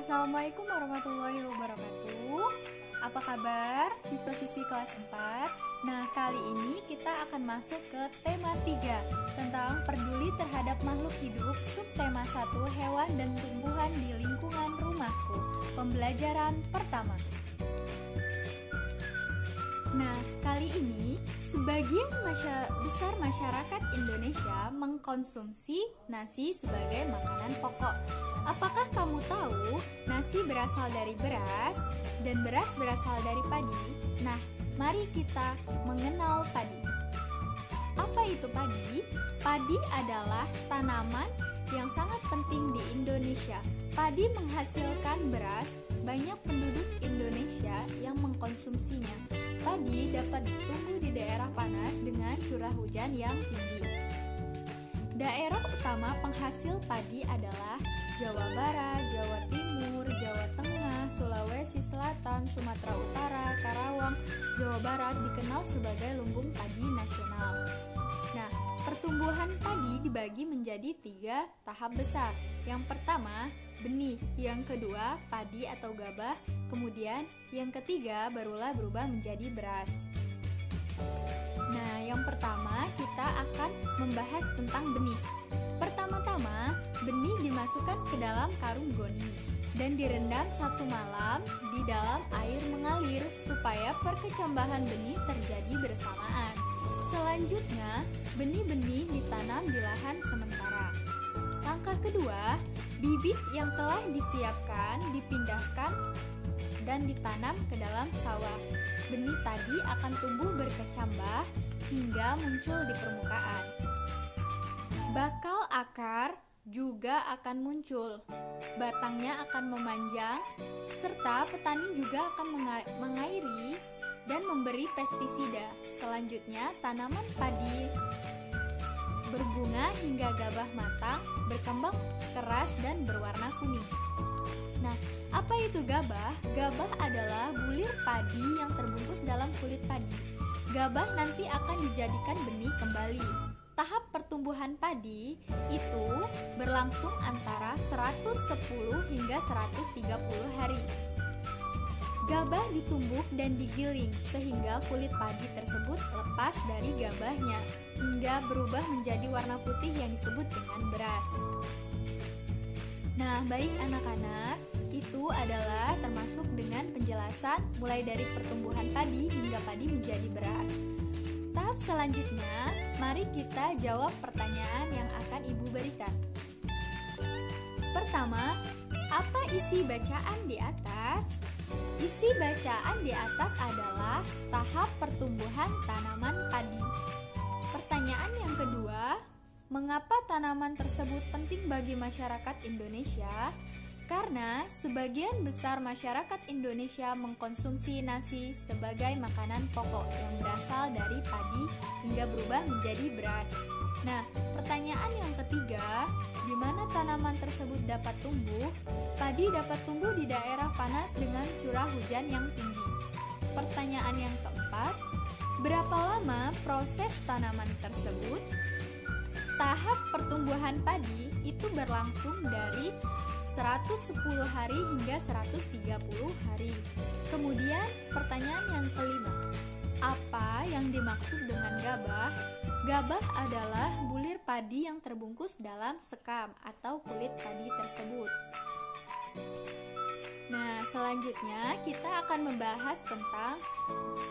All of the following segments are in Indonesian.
Assalamualaikum warahmatullahi wabarakatuh. Apa kabar siswa-siswi kelas 4? Nah, kali ini kita akan masuk ke tema 3 tentang peduli terhadap makhluk hidup, subtema 1 hewan dan tumbuhan di lingkungan rumahku. Pembelajaran pertama. Nah, kali ini sebagian besar masyarakat Indonesia mengkonsumsi nasi sebagai makanan pokok. Apakah kamu tahu nasi berasal dari beras dan beras berasal dari padi? Nah, mari kita mengenal padi. Apa itu padi? Padi adalah tanaman yang sangat penting di Indonesia. Padi menghasilkan beras, banyak penduduk Indonesia yang mengkonsumsinya. Padi dapat tumbuh di daerah panas dengan curah hujan yang tinggi. Daerah utama penghasil padi adalah Jawa Barat, Jawa Timur, Jawa Tengah, Sulawesi Selatan, Sumatera Utara, Karawang. Jawa Barat dikenal sebagai lumbung padi nasional. Nah, pertumbuhan padi dibagi menjadi 3 tahap besar. Yang pertama, benih. Yang kedua, padi atau gabah. Kemudian, yang ketiga barulah berubah menjadi beras. Nah, yang pertama kita akan membahas tentang benih. Pertama-tama, benih dimasukkan ke dalam karung goni dan direndam 1 malam di dalam air mengalir supaya perkecambahan benih terjadi bersamaan. Selanjutnya, benih-benih ditanam di lahan sementara. Langkah kedua, bibit yang telah disiapkan dipindahkan dan ditanam ke dalam sawah. Benih tadi akan tumbuh berkecambah hingga muncul di permukaan. Bakal akar juga akan muncul, batangnya akan memanjang, serta petani juga akan mengairi dan memberi pestisida. Selanjutnya, tanaman padi berbunga hingga gabah matang, berkembang keras dan berwarna kuning. Nah, apa itu gabah? Gabah adalah bulir padi yang terbungkus dalam kulit padi. Gabah nanti akan dijadikan benih kembali. Tahap pertumbuhan padi itu berlangsung antara 110 hingga 130 hari. Gabah ditumbuk dan digiling sehingga kulit padi tersebut lepas dari gabahnya hingga berubah menjadi warna putih yang disebut dengan beras. Nah, baik anak-anak, itu adalah termasuk dengan penjelasan mulai dari pertumbuhan padi hingga padi menjadi beras. Tahap selanjutnya, mari kita jawab pertanyaan yang akan Ibu berikan. Pertama, apa isi bacaan di atas? Isi bacaan di atas adalah tahap pertumbuhan tanaman padi. Pertanyaan yang kedua, mengapa tanaman tersebut penting bagi masyarakat Indonesia? Karena sebagian besar masyarakat Indonesia mengkonsumsi nasi sebagai makanan pokok yang berasal dari padi hingga berubah menjadi beras. Nah, pertanyaan yang ketiga, di mana tanaman tersebut dapat tumbuh? Padi dapat tumbuh di daerah panas dengan curah hujan yang tinggi. Pertanyaan yang keempat, berapa lama proses tanaman tersebut? Tahap pertumbuhan padi itu berlangsung dari 110 hari hingga 130 hari. Kemudian pertanyaan yang kelima, apa yang dimaksud dengan gabah? Gabah adalah bulir padi yang terbungkus dalam sekam atau kulit padi tersebut. Nah, selanjutnya kita akan membahas tentang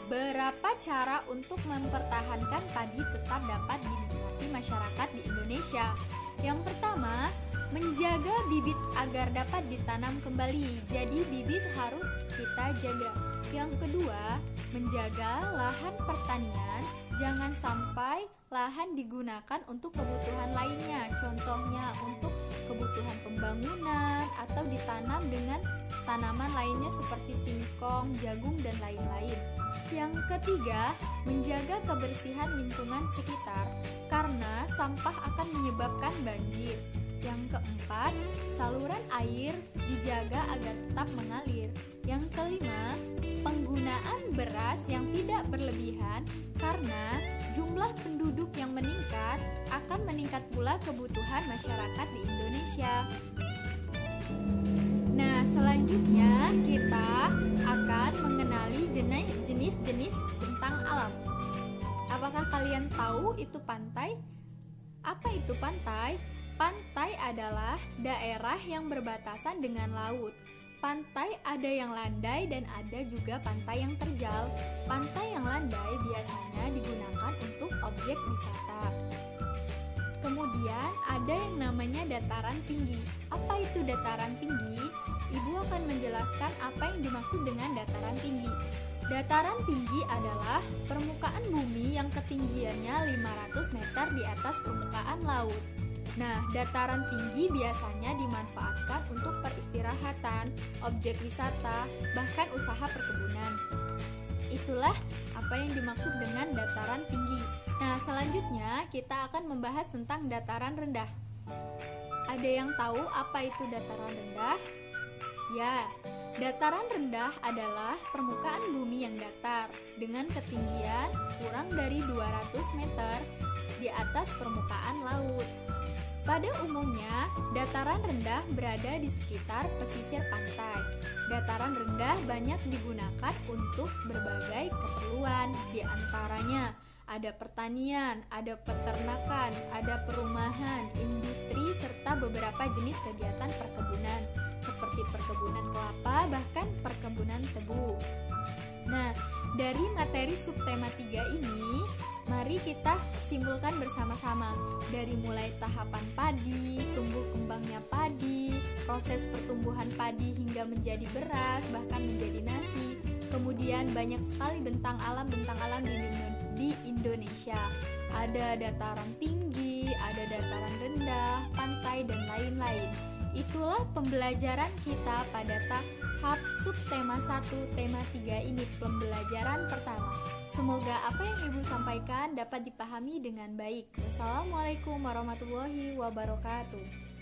berapa cara untuk mempertahankan padi tetap dapat dinikmati masyarakat di Indonesia. Yang pertama, menjaga bibit agar dapat ditanam kembali. Jadi bibit harus kita jaga. Yang kedua, menjaga lahan pertanian. Jangan sampai lahan digunakan untuk kebutuhan lainnya. Contohnya untuk kebutuhan pembangunan atau ditanam dengan tanaman lainnya seperti singkong, jagung, dan lain-lain. Yang ketiga, menjaga kebersihan lingkungan sekitar karena sampah akan menyebabkan banjir. Yang keempat, saluran air dijaga agar tetap mengalir. Yang kelima, penggunaan beras yang tidak berlebihan karena jumlah penduduk yang meningkat akan meningkat pula kebutuhan masyarakat di Indonesia. Nah, selanjutnya kita akan mengenali jenis-jenis bentang alam. Apakah kalian tahu itu pantai? Apa itu pantai? Pantai adalah daerah yang berbatasan dengan laut. Pantai ada yang landai dan ada juga pantai yang terjal. Pantai yang landai biasanya digunakan untuk objek wisata. Kemudian ada yang namanya dataran tinggi. Apa itu dataran tinggi? Ibu akan menjelaskan apa yang dimaksud dengan dataran tinggi. Dataran tinggi adalah permukaan bumi yang ketinggiannya 500 meter di atas permukaan laut. Nah, dataran tinggi biasanya dimanfaatkan untuk peristirahatan, objek wisata, bahkan usaha perkebunan. Itulah apa yang dimaksud dengan dataran tinggi. Nah, selanjutnya kita akan membahas tentang dataran rendah. Ada yang tahu apa itu dataran rendah? Ya, dataran rendah adalah permukaan bumi yang datar dengan ketinggian kurang dari 200 meter di atas permukaan laut. Pada umumnya, dataran rendah berada di sekitar pesisir pantai. Dataran rendah banyak digunakan untuk berbagai keperluan, di antaranya ada pertanian, ada peternakan, ada perumahan, industri, serta beberapa jenis kegiatan perkebunan, seperti perkebunan kelapa, bahkan perkebunan tebu. Nah, dari materi subtema 3 ini, mari kita simpulkan bersama-sama dari mulai tahapan padi, tumbuh kembangnya padi, proses pertumbuhan padi hingga menjadi beras, bahkan menjadi nasi. Kemudian banyak sekali bentang alam di Indonesia. Ada dataran tinggi, ada dataran rendah, pantai, dan lain-lain. Itulah pembelajaran kita pada tahap subtema 1, tema 3 ini, pembelajaran pertama. Semoga apa yang Ibu sampaikan dapat dipahami dengan baik. Wassalamualaikum warahmatullahi wabarakatuh.